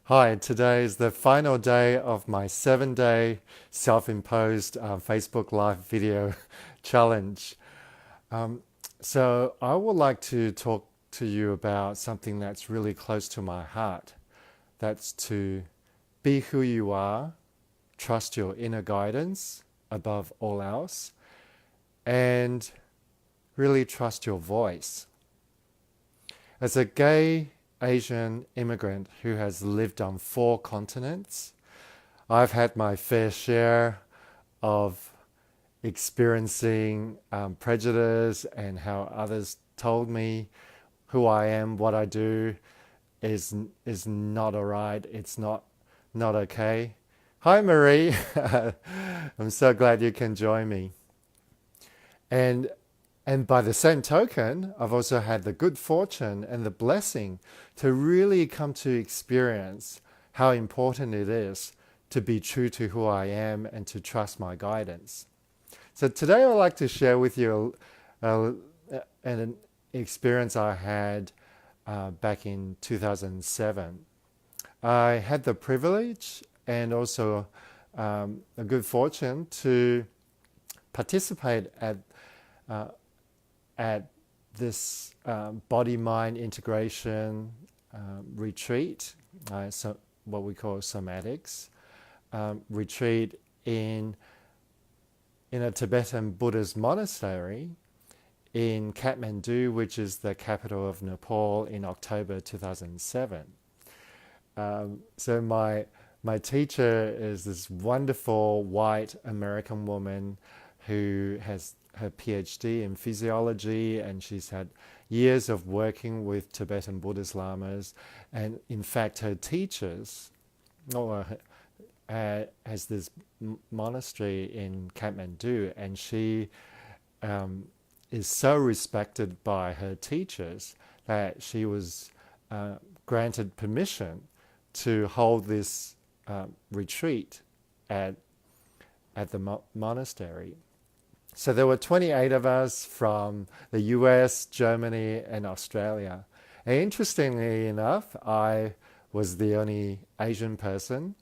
Hi, today is the final day of my 7-day self-imposed Facebook Live video challenge. Um, so I would like to talk to you about something that's really close to my heart. That's to be who you are, trust your inner guidance above all else, and really trust your voice. As a gay Asian immigrant who has lived on 4 continents, I've had my fair share of experiencing prejudice and how others told me who I am, what I do is not alright. It's not okay. Hi, Marie. I'm so glad you can join me. And and by the same token, I've also had the good fortune and the blessing to really come to experience how important it is to be true to who I am and to trust my guidance. So today I'd like to share with you an experience I had back in 2007. I had the privilege and also a good fortune to participate uh, at this body-mind integration retreat, so what we call somatics retreat in a Tibetan Buddhist monastery in Kathmandu, which is the capital of Nepal, in October 2007. So my teacher is this wonderful white American woman who has her PhD in physiology, and she's had years of working with Tibetan Buddhist lamas. And in fact, her teachers, has this monastery in Kathmandu, and she is so respected by her teachers that she was granted permission to hold this retreat at the monastery. So there were 28 of us from the US, Germany, and Australia. And interestingly enough, I was the only Asian person.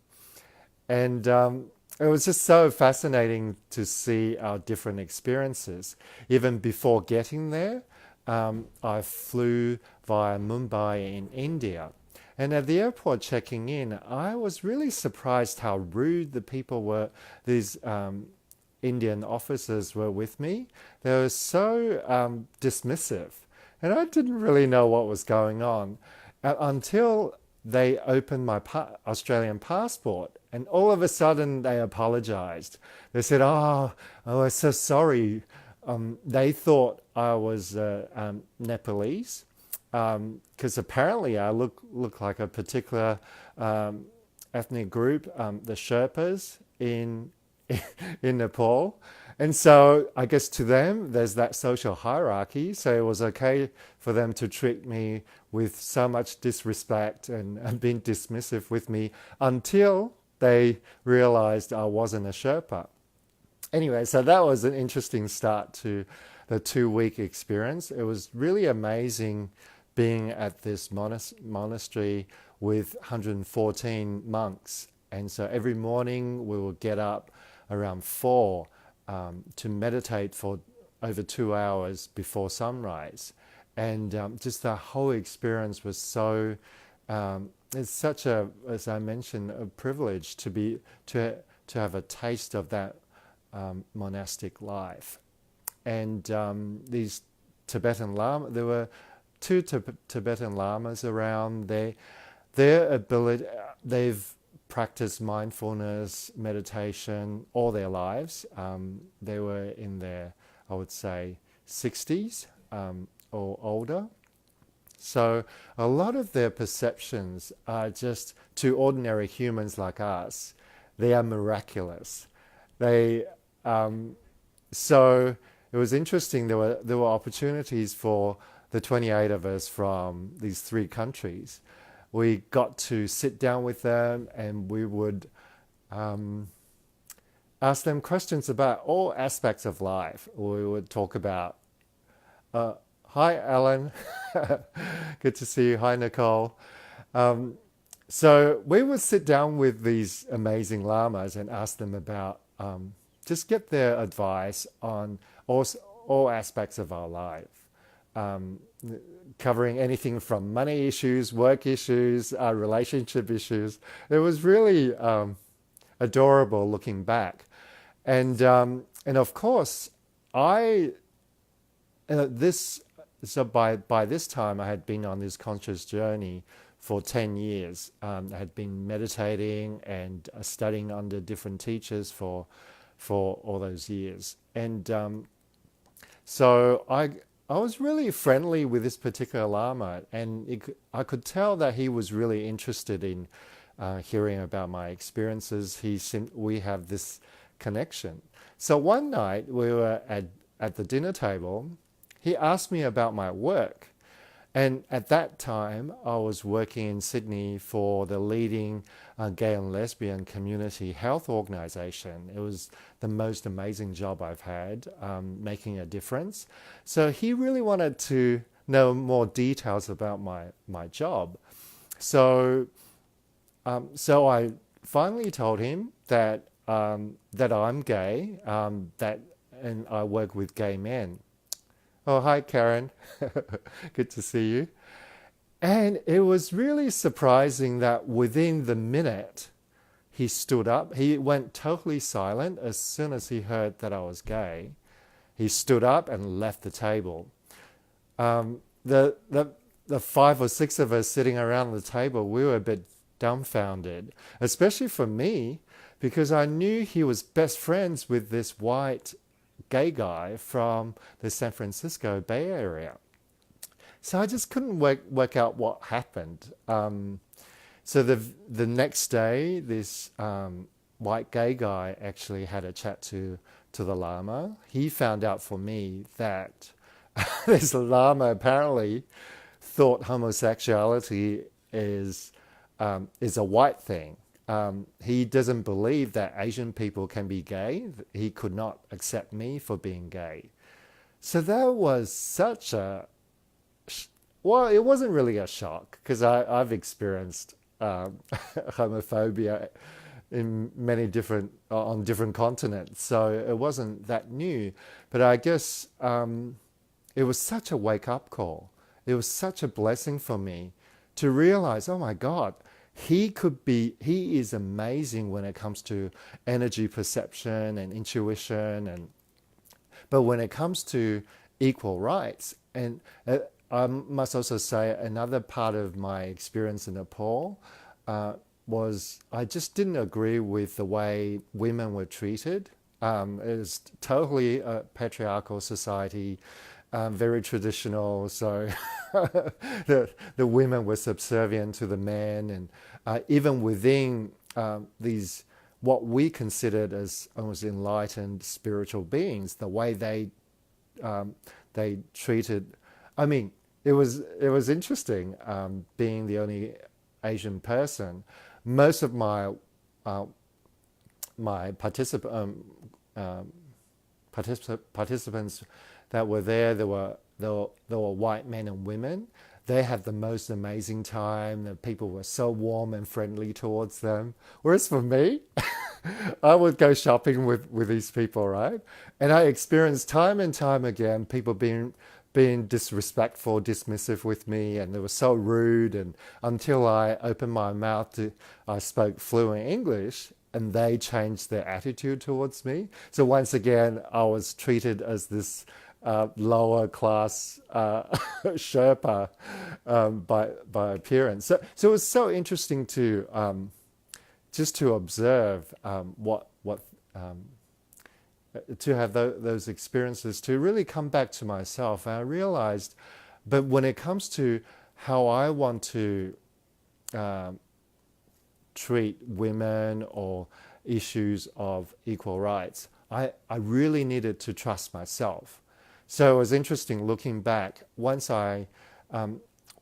And it was just so fascinating to see our different experiences. Even before getting there, I flew via Mumbai in India. And at the airport checking in, I was really surprised how rude the people were. These Indian officers were with me. They were so dismissive. And I didn't really know what was going on until they opened my Australian passport. And all of a sudden, they apologized. They said, oh, we're so sorry. They thought I was Nepalese, because apparently I look like a particular ethnic group, the Sherpas in in Nepal. And so I guess to them, there's that social hierarchy. So it was okay for them to treat me with so much disrespect and being dismissive with me until they realized I wasn't a Sherpa. Anyway, so that was an interesting start to the 2-week experience. It was really amazing being at this monastery with 114 monks. And so every morning we would get up around 4 to meditate for over 2 hours before sunrise. And just the whole experience was so, it's such a, as I mentioned, a privilege to have a taste of that monastic life. And these Tibetan Lamas, there were 2 Tibetan Lamas around. Their ability, they've practiced mindfulness, meditation all their lives. They were in their, I would say, 60s or older. So a lot of their perceptions are just, to ordinary humans like us, they are miraculous. They so it was interesting. There were opportunities for the 28 of us from these 3 countries. We got to sit down with them, and we would ask them questions about all aspects of life. We would talk about, hi, Alan. Good to see you. Hi, Nicole. So we would sit down with these amazing lamas and ask them about, just get their advice on all, all aspects of our life, um, covering anything from money issues, work issues, relationship issues. It was really adorable looking back. And of course, I this so by this time I had been on this conscious journey for 10 years. I had been meditating and studying under different teachers for all those years. And so I was really friendly with this particular Lama, and I could tell that he was really interested in hearing about my experiences. We have this connection. So one night we were at the dinner table. He asked me about my work. And at that time, I was working in Sydney for the leading gay and lesbian community health organization. It was the most amazing job I've had, making a difference. So he really wanted to know more details about my job. So, so I finally told him that I'm gay, and I work with gay men. Oh, hi, Karen. Good to see you. And it was really surprising that within the minute he stood up. He went totally silent as soon as he heard that I was gay. He stood up and left the table. Um, the, the, the five or six of us sitting around the table, we were a bit dumbfounded, especially for me, because I knew he was best friends with this white gay guy from the San Francisco Bay Area. So I just couldn't work out what happened. So the next day, this white gay guy actually had a chat to the Lama. He found out for me that this Lama apparently thought homosexuality is a white thing. He doesn't believe that Asian people can be gay. He could not accept me for being gay. So that was such a, well, it wasn't really a shock because I've experienced homophobia in many different, on different continents. So it wasn't that new. But I guess it was such a wake up call. It was such a blessing for me to realize, oh my God, he is amazing when it comes to energy perception and intuition, but when it comes to equal rights, and I must also say another part of my experience in Nepal was I just didn't agree with the way women were treated. It was totally a patriarchal society, very traditional. So the women were subservient to the men, and even within these what we considered as almost enlightened spiritual beings, the way they treated. I mean, it was interesting being the only Asian person. Most of my participants that were there, there were white men and women. They had the most amazing time. The people were so warm and friendly towards them. Whereas for me, I would go shopping with these people, right? And I experienced time and time again people being disrespectful, dismissive with me, and they were so rude. And until I opened my mouth I spoke fluent English, and they changed their attitude towards me. So once again, I was treated as this lower class Sherpa by appearance. So it was so interesting to just to observe what to have those experiences, to really come back to myself. And I realized, but when it comes to how I want to treat women or issues of equal rights, I really needed to trust myself. So it was interesting looking back. Once I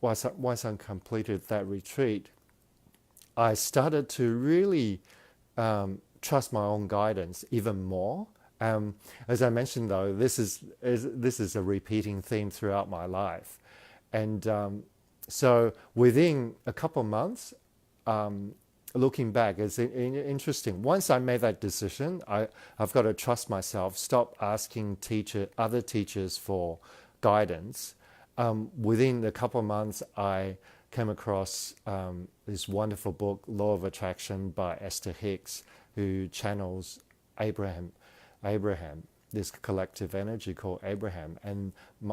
completed that retreat, I started to really trust my own guidance even more. As I mentioned, though, this is a repeating theme throughout my life, and so within a couple of months, looking back, it's interesting. Once I made that decision, I've got to trust myself, stop asking other teachers for guidance. Within a couple of months, I came across this wonderful book, Law of Attraction by Esther Hicks, who channels Abraham, this collective energy called Abraham, and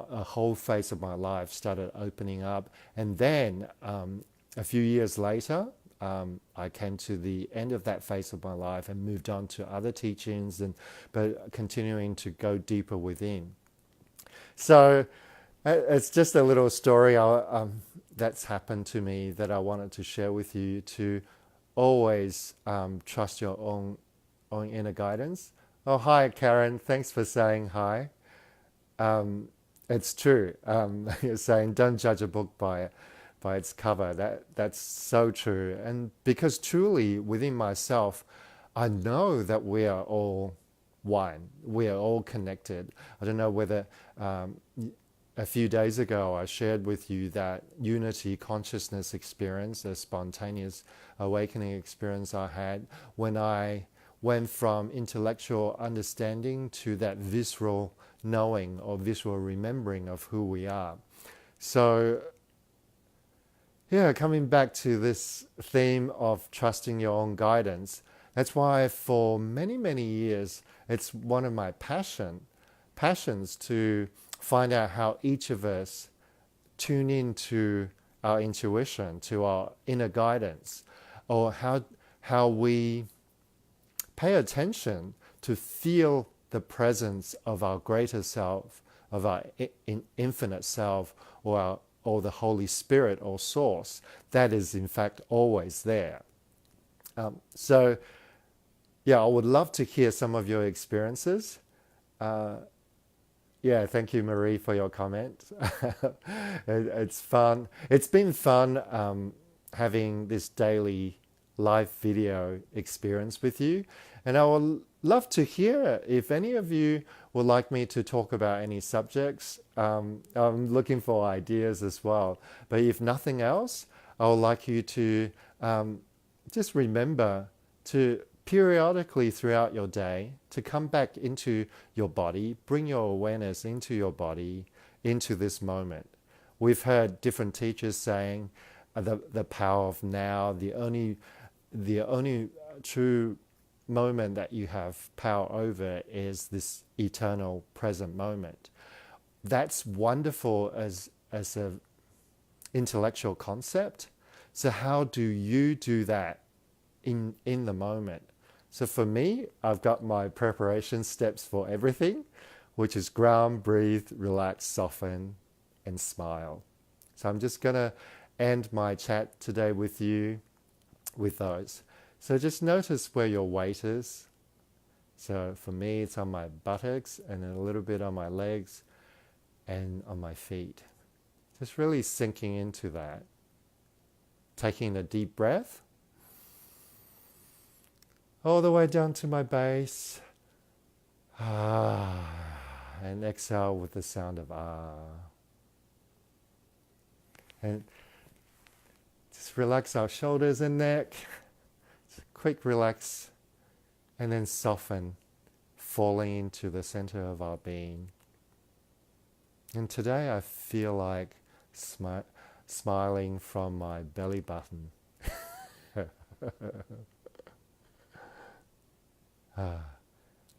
a whole face of my life started opening up. And then a few years later, I came to the end of that phase of my life and moved on to other teachings, but continuing to go deeper within. So it's just a little story that's happened to me that I wanted to share with you, to always trust your own inner guidance. Oh, hi, Karen. Thanks for saying hi. It's true. You're saying don't judge a book by its cover. That's so true. And because truly within myself, I know that we are all one. We are all connected. I don't know whether a few days ago I shared with you that unity consciousness experience, a spontaneous awakening experience I had when I went from intellectual understanding to that visceral knowing or visual remembering of who we are. So yeah, coming back to this theme of trusting your own guidance, that's why for many, many years, it's one of my passions to find out how each of us tune into our intuition, to our inner guidance, or how we pay attention to feel the presence of our greater self, of our infinite self, or the Holy Spirit or Source that is in fact always there. So yeah, I would love to hear some of your experiences. Yeah, thank you, Marie, for your comment. It's fun. It's been fun having this daily live video experience with you. And I would love to hear if any of you would like me to talk about any subjects. I'm looking for ideas as well. But if nothing else, I would like you to just remember to periodically throughout your day to come back into your body, bring your awareness into your body, into this moment. We've heard different teachers saying the power of now, the only true moment that you have power over is this eternal present moment. That's wonderful as an intellectual concept. So how do you do that in the moment? So for me, I've got my preparation steps for everything, which is ground, breathe, relax, soften, and smile. So I'm just going to end my chat today with you with those. So just notice where your weight is. So for me, it's on my buttocks and then a little bit on my legs and on my feet. Just really sinking into that. Taking a deep breath all the way down to my base. And exhale with the sound of And just relax our shoulders and neck. Quick relax, and then soften, falling into the center of our being. And today I feel like smiling from my belly button.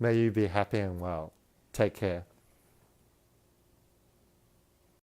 May you be happy and well. Take care.